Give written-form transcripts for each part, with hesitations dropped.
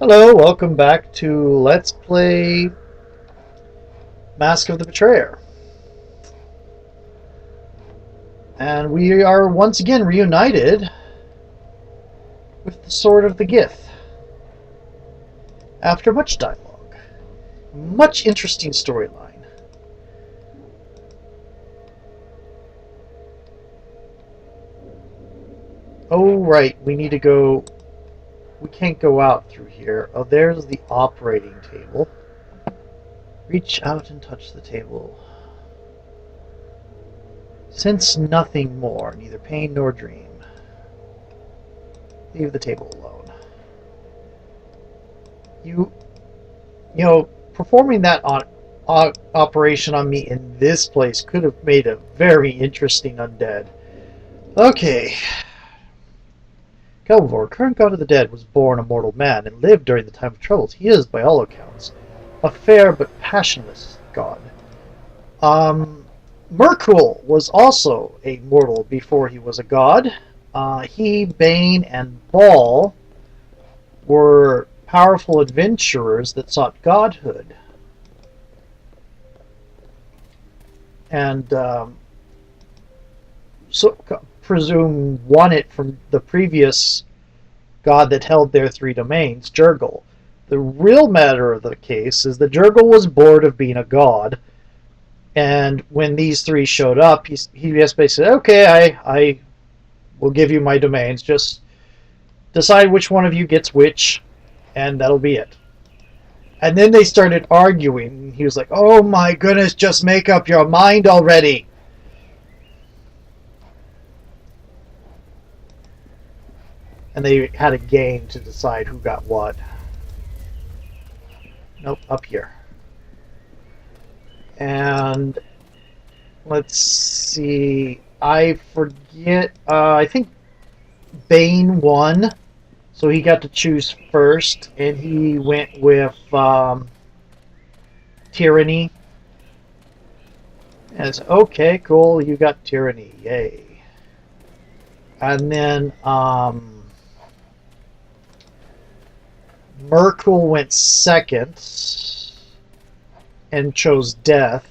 Hello, welcome back to Let's Play Mask of the Betrayer. And we are once again reunited with the Sword of the Gith. After much dialogue. Much interesting storyline. Oh, right, we need to go... We can't go out through here. Oh, there's the operating table. Reach out and touch the table. Sense nothing more, neither pain nor dream. Leave the table alone. You know, performing that operation on me in this place could have made a very interesting undead. Okay. Kelvor, current god of the dead, was born a mortal man and lived during the time of troubles. He is, by all accounts, a fair but passionless god. Merkul was also a mortal before he was a god. He, Bane, and Baal were powerful adventurers that sought godhood. And presume won it from the previous god that held their three domains, Jurgle. The real matter of the case is that Jurgle was bored of being a god, and when these three showed up, he just basically said, okay, I will give you my domains, just decide which one of you gets which, and that'll be it. And then they started arguing. He was like, oh my goodness, just make up your mind already. And they had a game to decide who got what. Nope, up here. And let's see. I forget. I think Bane won, so he got to choose first, and he went with Tyranny. And it's okay, cool. You got Tyranny, yay! And then Merkul went second and chose death.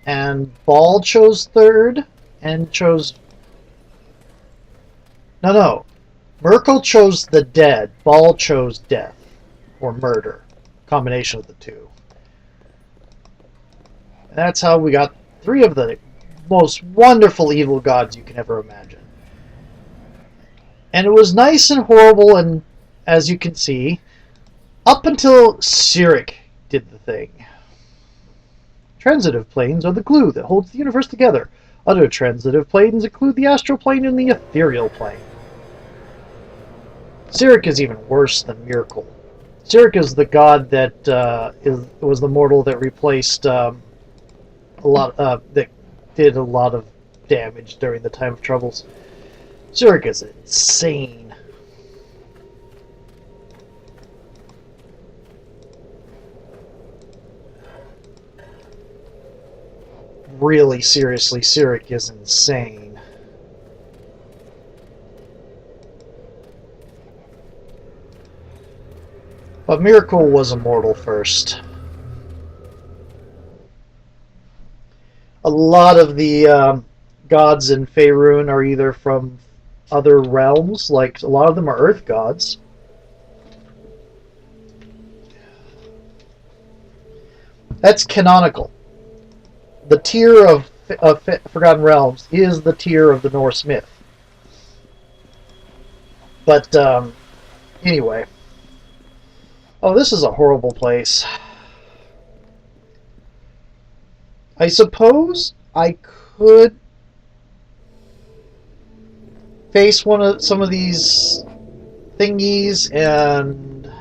And Baal chose third and chose... No. Merkul chose the dead. Baal chose death. Or murder. Combination of the two. And that's how we got three of the most wonderful evil gods you can ever imagine. And it was nice and horrible, and as you can see, up until Cyric did the thing. Transitive planes are the glue that holds the universe together. Other transitive planes include the astral plane and the ethereal plane. Cyric is even worse than Miracle. Cyric is the god that was the mortal that replaced that did a lot of damage during the time of troubles. Cyric is insane. Really, seriously, Cyric is insane. But Miracle was immortal first. A lot of the gods in Faerun are either from other realms, like a lot of them are earth gods. That's canonical. The tier of Forgotten Realms is the tier of the Norse myth. But, anyway. Oh, this is a horrible place. I suppose I could face some of these thingies and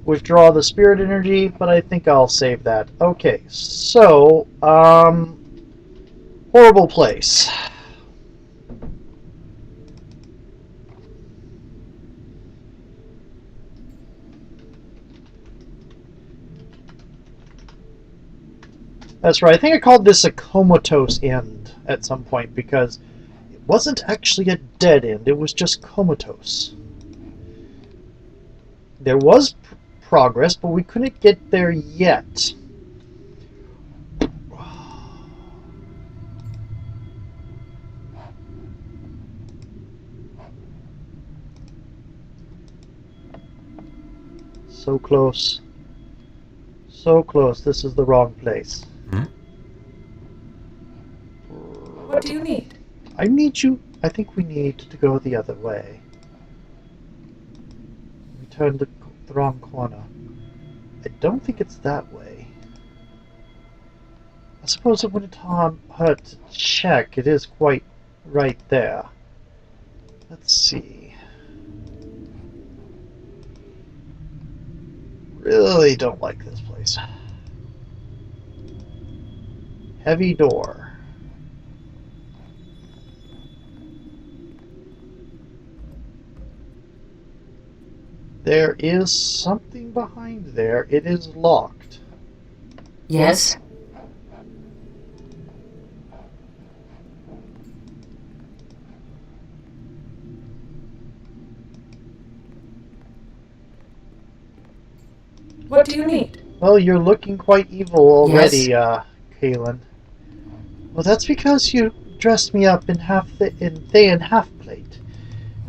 withdraw the spirit energy, but I think I'll save that. Okay, so, horrible place. That's right. I think I called this a comatose end at some point because wasn't actually a dead end, it was just comatose. There was progress, but we couldn't get there yet. So close. So close. This is the wrong place. What do you need? I think we need to go the other way. We turned the wrong corner. I don't think it's that way. I suppose it wouldn't hurt to check. It is quite right there. Let's see. Really don't like this place. Heavy door. There is something behind there. It is locked. Yes? What do you need? Well, you're looking quite evil already, Yes? Kaylin. Well, that's because you dressed me up in Thayan half-plate.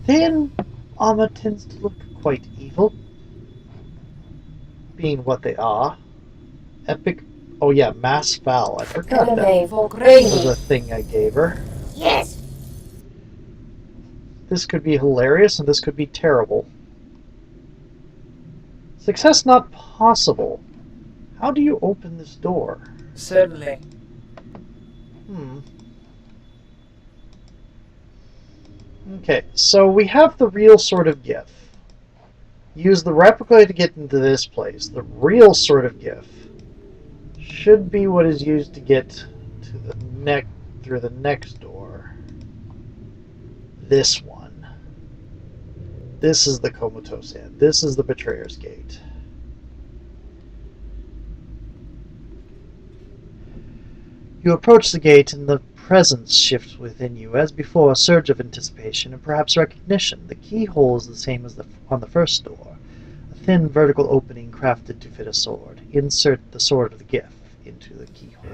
Thayan armor tends to look quite evil, being what they are. Epic. Oh yeah, mass foul. I forgot that was a thing I gave her. Yes. This could be hilarious, and this could be terrible. Success not possible. How do you open this door? Certainly. Okay, so we have the real sword of gift. Use the replica to get into this place. The real sword of gift should be what is used to get to the through the next door. This one. This is the comatose end. This is the betrayer's gate. You approach the gate and the presence shifts within you. As before, a surge of anticipation and perhaps recognition. The keyhole is the same as on the first door. A thin vertical opening crafted to fit a sword. Insert the sword of the gift into the keyhole.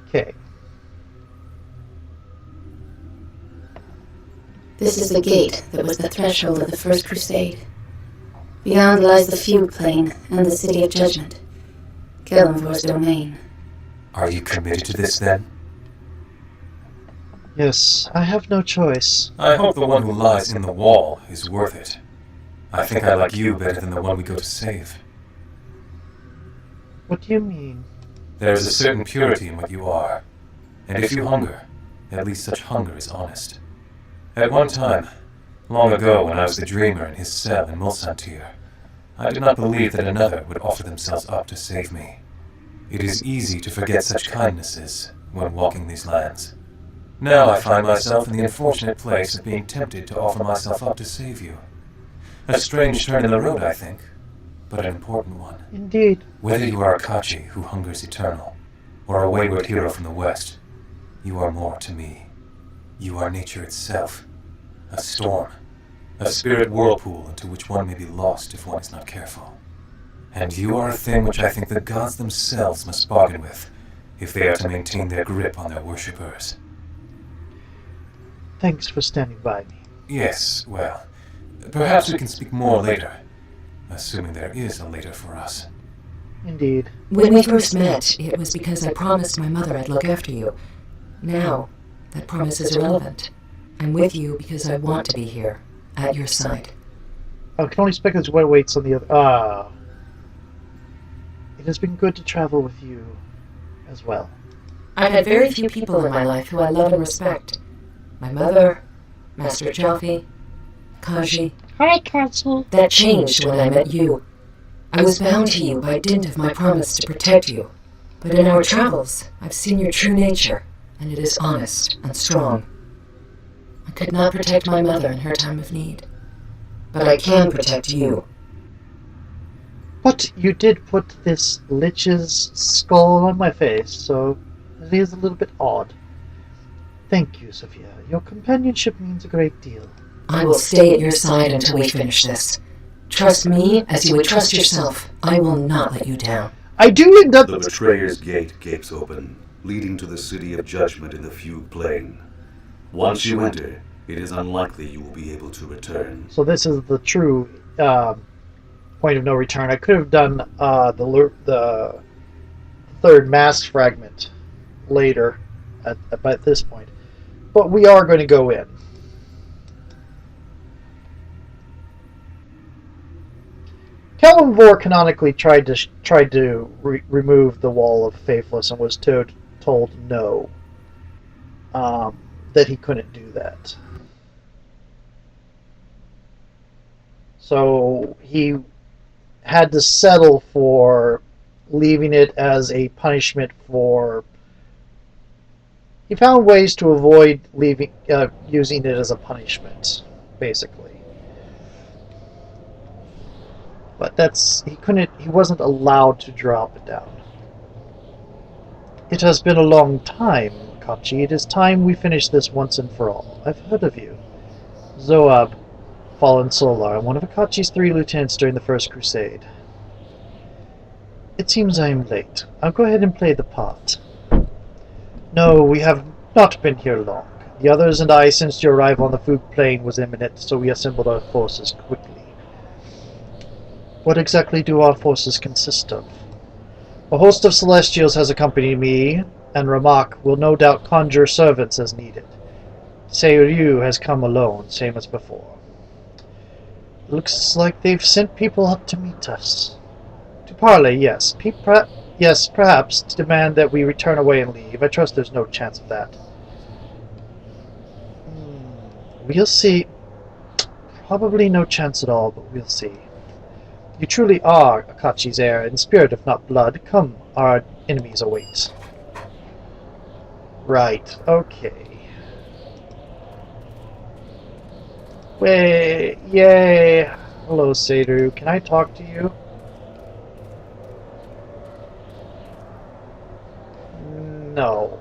Okay. This is the gate that was the threshold of the First Crusade. Beyond lies the feud plane and the City of Judgment, Kellenvor's domain. Are you committed to this, then? Yes, I have no choice. I hope the one who lies in the wall is worth it. I think I like you better than the one we go to save. What do you mean? There is a certain purity in what you are, and if you hunger, at least such hunger is honest. At one time, long ago when I was the dreamer in his cell in Mulsantir, I did not believe that another would offer themselves up to save me. It is easy to forget such kindnesses when walking these lands. Now I find myself in the unfortunate place of being tempted to offer myself up to save you. A strange turn in the road, I think, but an important one. Indeed. Whether you are a Kachi who hungers eternal, or a wayward hero from the West, you are more to me. You are nature itself, a storm, a spirit whirlpool into which one may be lost if one is not careful. And you are a thing which I think the gods themselves must bargain with, if they are to maintain their grip on their worshippers. Thanks for standing by me. Yes, well, perhaps we can speak more later, assuming there is a later for us. Indeed. When we first met, it was because I promised my mother I'd look after you. Now, that promise is irrelevant. I'm with you because I want to be here, at your side. I can only speculate what waits on the other. It has been good to travel with you as well. I've had very few people in my life who I love and respect. My mother, Master Jaffe, Kaji. Hi, Kachi. That changed when I met you. I was bound to you by dint of my promise to protect you. But in our travels, I've seen your true nature, and it is honest and strong. I could not protect my mother in her time of need, but I can protect you. But you did put this lich's skull on my face, so it is a little bit odd. Thank you, Sophia. Your companionship means a great deal. I will stay at your side until we finish this. Trust me as you would trust yourself. I will not let you down. I do end up... The Betrayer's Gate gapes open, leading to the City of Judgment in the Fugue Plain. Once you enter, it is unlikely you will be able to return. So this is the true point of no return. I could have done the third mass fragment later at this point. But we are going to go in. Kellenvor canonically tried to remove the Wall of Faithless and was told no. That he couldn't do that. So he had to settle for leaving it as a punishment for... He found ways to avoid using it as a punishment, basically. But he wasn't allowed to drop it down. It has been a long time, Kachi. It is time we finish this once and for all. I've heard of you. Zoab, Fallen Solar, one of Akachi's 3 lieutenants during the First Crusade. It seems I am late. I'll go ahead and play the part. No, we have not been here long. The others and I sensed your arrival on the Fugue Plain was imminent, so we assembled our forces quickly. What exactly do our forces consist of? A host of Celestials has accompanied me, and Ramak will no doubt conjure servants as needed. Seiryu has come alone, same as before. Looks like they've sent people up to meet us. To parley, yes. Yes, perhaps to demand that we return away and leave. I trust there's no chance of that. We'll see. Probably no chance at all, but we'll see. You truly are Akachi's heir, in spirit if not blood. Come, our enemies await. Right, okay. Wait, yay. Hello, Seiryu. Can I talk to you? No.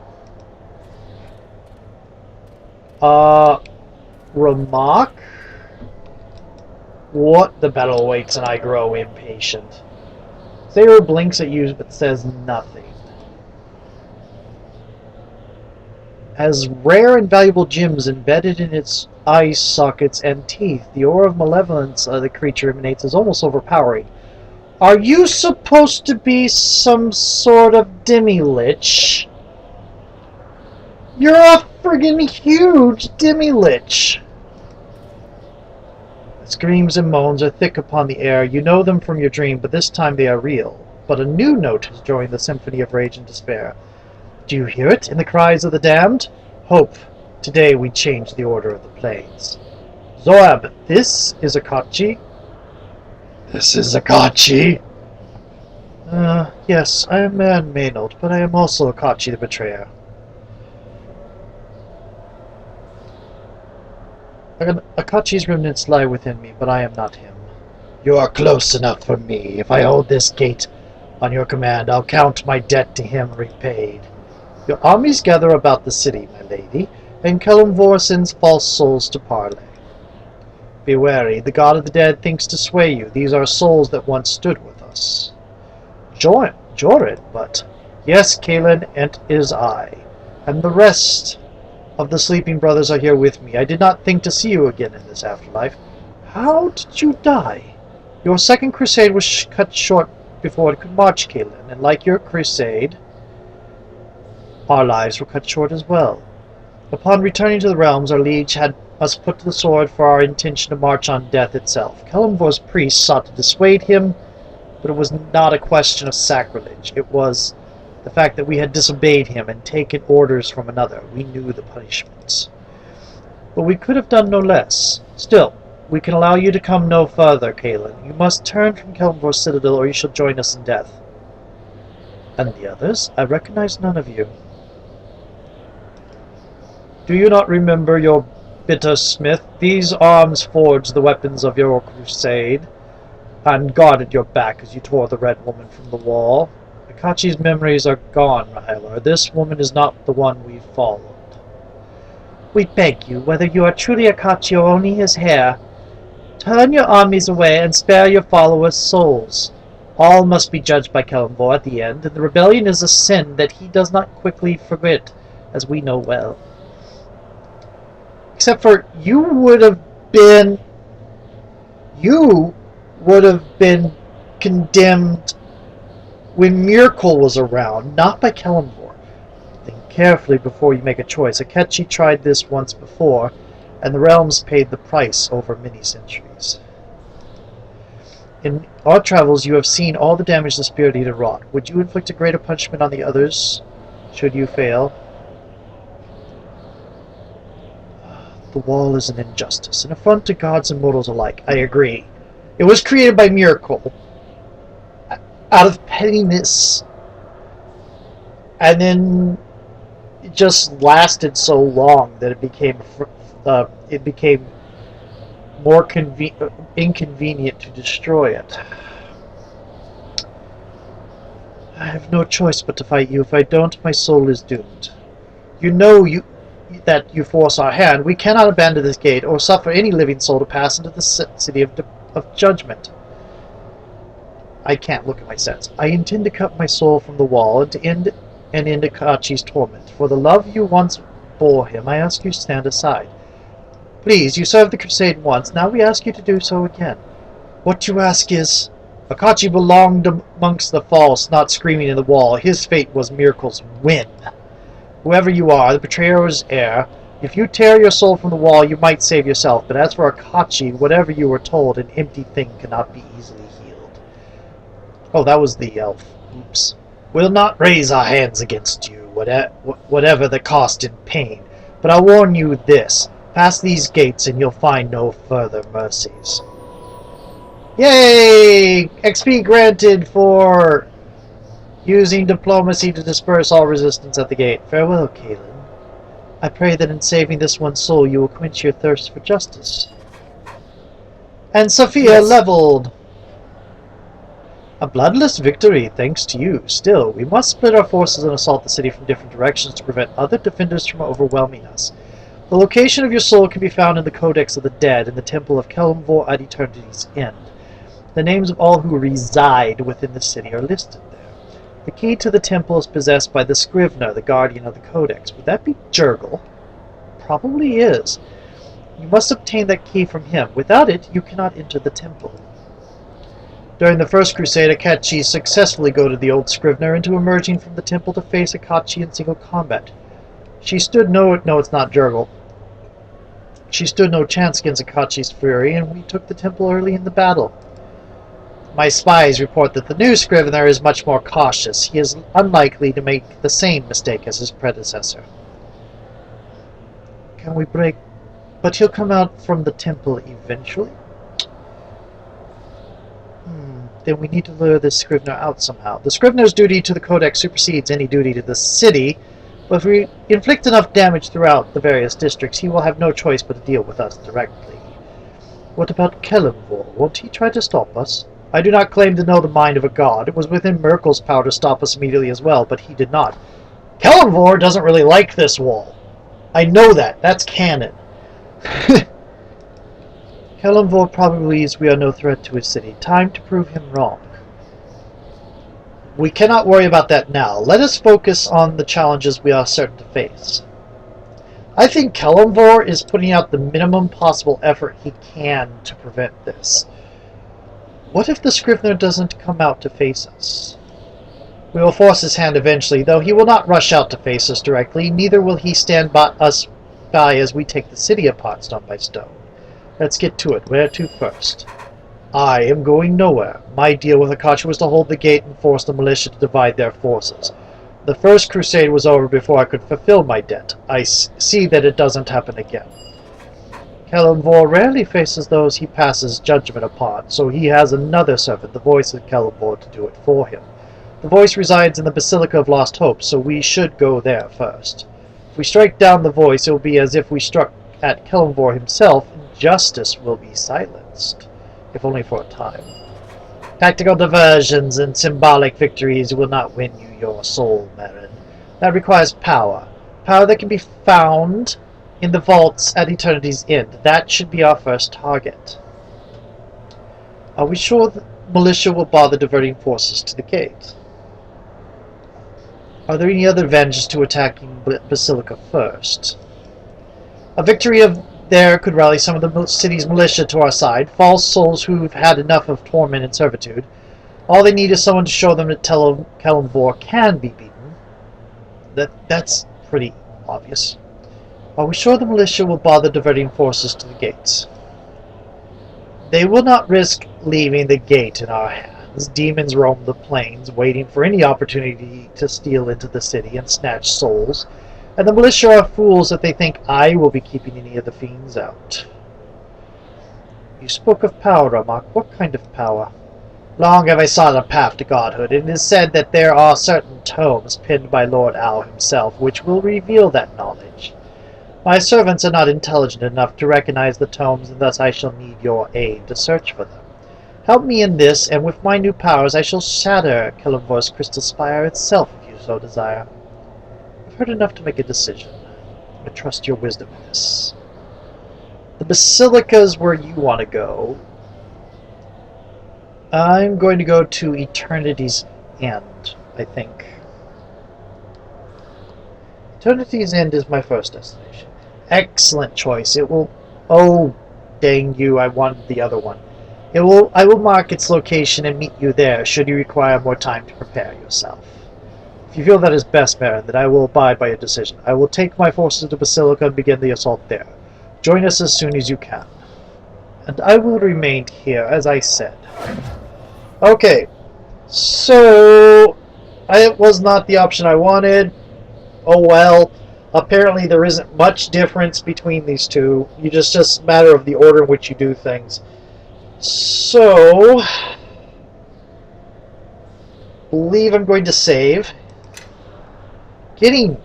Ramak? What? The battle awaits and I grow impatient. Seiryu blinks at you but says nothing. Has rare and valuable gems embedded in its eye sockets and teeth. The aura of malevolence the creature emanates is almost overpowering. Are you supposed to be some sort of demi-lich? You're a friggin' huge demi-lich! Screams and moans are thick upon the air. You know them from your dream, but this time they are real. But a new note has joined the symphony of rage and despair. Do you hear it in the cries of the damned? Hope. Today we change the order of the planes. Zoab, this is Akachi. This is Akachi. Yes, I am Meren Maynard, but I am also Akachi the Betrayer. Akachi's remnants lie within me, but I am not him. You are close enough for me. If I hold this gate on your command, I'll count my debt to him repaid. Your armies gather about the city, my lady, and Kellenvor sends false souls to parley. Be wary, the god of the dead thinks to sway you. These are souls that once stood with us. Jorid, but... Yes, Kalen, and is I. And the rest of the sleeping brothers are here with me. I did not think to see you again in this afterlife. How did you die? Your second crusade was cut short before it could march, Kalen, and like your crusade, our lives were cut short as well. Upon returning to the realms, our liege had us put to the sword for our intention to march on death itself. Kellenvor's priests sought to dissuade him, but it was not a question of sacrilege. It was the fact that we had disobeyed him and taken orders from another. We knew the punishments. But we could have done no less. Still, we can allow you to come no further, Kalen. You must turn from Kellenvor's citadel, or you shall join us in death. And the others? I recognize none of you. Do you not remember your bitter smith? These arms forged the weapons of your crusade, and guarded your back as you tore the Red Woman from the wall. Akachi's memories are gone, Rahelar. This woman is not the one we followed. We beg you, whether you are truly Akachi or only his heir, turn your armies away and spare your followers' souls. All must be judged by Kalimvor at the end, and the rebellion is a sin that he does not quickly forget, as we know well. Except for you would have been condemned when Miracle was around, not by Kalimvor. Think carefully before you make a choice. Akechi tried this once before, and the realms paid the price over many centuries. In our travels, you have seen all the damage the Spirit Eater wrought. Would you inflict a greater punishment on the others, should you fail? The wall is an injustice, an affront to gods and mortals alike. I agree. It was created by Miracle, out of pettiness, and then it just lasted so long that it became more inconvenient to destroy it. I have no choice but to fight you. If I don't, my soul is doomed. You know that you force our hand. We cannot abandon this gate or suffer any living soul to pass into the city of judgment. I can't look at my sense. I intend to cut my soul from the wall and to end Akachi's torment. For the love you once bore him, I ask you to stand aside. Please, you served the crusade once, now we ask you to do so again. What you ask is... Akachi belonged amongst the false, not screaming in the wall. His fate was Miracle's win. Whoever you are, the betrayer or his heir, if you tear your soul from the wall, you might save yourself, but as for Akachi, whatever you were told, an empty thing cannot be easily healed. Oh, that was the elf. Oops. We'll not raise our hands against you, whatever the cost in pain, but I'll warn you this. Pass these gates and you'll find no further mercies. Yay! XP granted for using diplomacy to disperse all resistance at the gate. Farewell, Kalen. I pray that in saving this one soul you will quench your thirst for justice. And Sophia leveled! A bloodless victory, thanks to you. Still, we must split our forces and assault the city from different directions to prevent other defenders from overwhelming us. The location of your soul can be found in the Codex of the Dead in the Temple of Kalimvor at Eternity's End. The names of all who reside within the city are listed there. The key to the temple is possessed by the Scrivener, the guardian of the Codex. Would that be Jurgle? Probably is. You must obtain that key from him. Without it, you cannot enter the temple. During the First Crusade, Akachi successfully goaded the old Scrivener into emerging from the temple to face Akachi in single combat. She stood no, it's not Jurgle. She stood no chance against Akachi's fury, and we took the temple early in the battle. My spies report that the new Scrivener is much more cautious. He is unlikely to make the same mistake as his predecessor. Can we break... But he'll come out from the temple eventually? Then we need to lure this Scrivener out somehow. The Scrivener's duty to the Codex supersedes any duty to the city, but if we inflict enough damage throughout the various districts, he will have no choice but to deal with us directly. What about Kalimvor? Won't he try to stop us? I do not claim to know the mind of a god. It was within Miracle's power to stop us immediately as well, but he did not. Kalimvor doesn't really like this wall. I know that. That's canon. Kalimvor probably believes we are no threat to his city. Time to prove him wrong. We cannot worry about that now. Let us focus on the challenges we are certain to face. I think Kalimvor is putting out the minimum possible effort he can to prevent this. What if the Scrivener doesn't come out to face us? We will force his hand eventually, though he will not rush out to face us directly, neither will he stand by us as we take the city apart stone by stone. Let's get to it. Where to first? I am going nowhere. My deal with Akachi was to hold the gate and force the militia to divide their forces. The First Crusade was over before I could fulfill my debt. I see that it doesn't happen again. Kalimvor rarely faces those he passes judgment upon, so he has another servant, the voice of Kalimvor, to do it for him. The voice resides in the Basilica of Lost Hope, so we should go there first. If we strike down the voice, it will be as if we struck at Kalimvor himself, and justice will be silenced, if only for a time. Tactical diversions and symbolic victories will not win you your soul, Meren. That requires power. Power that can be found in the vaults at Eternity's End. That should be our first target. Are we sure the militia will bother diverting forces to the gate? Are there any other advantages to attacking Basilica first? A victory there could rally some of the city's militia to our side, false souls who've had enough of torment and servitude. All they need is someone to show them that Kelemvor can be beaten. That's pretty obvious. Are we sure the militia will bother diverting forces to the gates? They will not risk leaving the gate in our hands. Demons roam the plains, waiting for any opportunity to steal into the city and snatch souls. And the militia are fools that they think I will be keeping any of the fiends out. You spoke of power, Ramak. What kind of power? Long have I sought a path to godhood, and it is said that there are certain tomes penned by Lord Al himself which will reveal that knowledge. My servants are not intelligent enough to recognize the tomes, and thus I shall need your aid to search for them. Help me in this, and with my new powers I shall shatter Kelemvor's crystal spire itself if you so desire. I've heard enough to make a decision. I trust your wisdom in this. The Basilica's where you want to go. I'm going to go to Eternity's End, I think. Eternity's End is my first destination. Excellent choice. It will... Oh, dang you, I wanted the other one. I will mark its location and meet you there, should you require more time to prepare yourself. If you feel that is best, Meren, then I will abide by your decision. I will take my forces to Basilica and begin the assault there. Join us as soon as you can. And I will remain here, as I said. Okay, so... it was not the option I wanted. Oh well. Apparently there isn't much difference between these two. It's just a matter of the order in which you do things. So... believe I'm going to save. Getting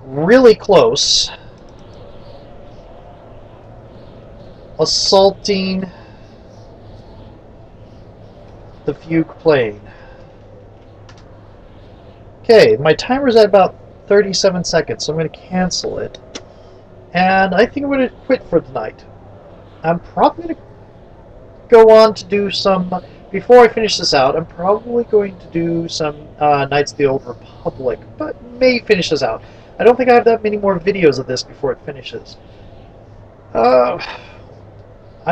really close. Assaulting the Fugue Plain. Okay, my timer's at about 37 seconds, so I'm going to cancel it. And I think I'm going to quit for the night. I'm probably going to go on to do some... Before I finish this out, I'm probably going to do some Knights of the Old Republic, but may finish this out. I don't think I have that many more videos of this before it finishes. I'm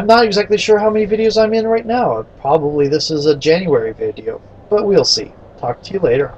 not exactly sure how many videos I'm in right now. Probably this is a January video, but we'll see. Talk to you later.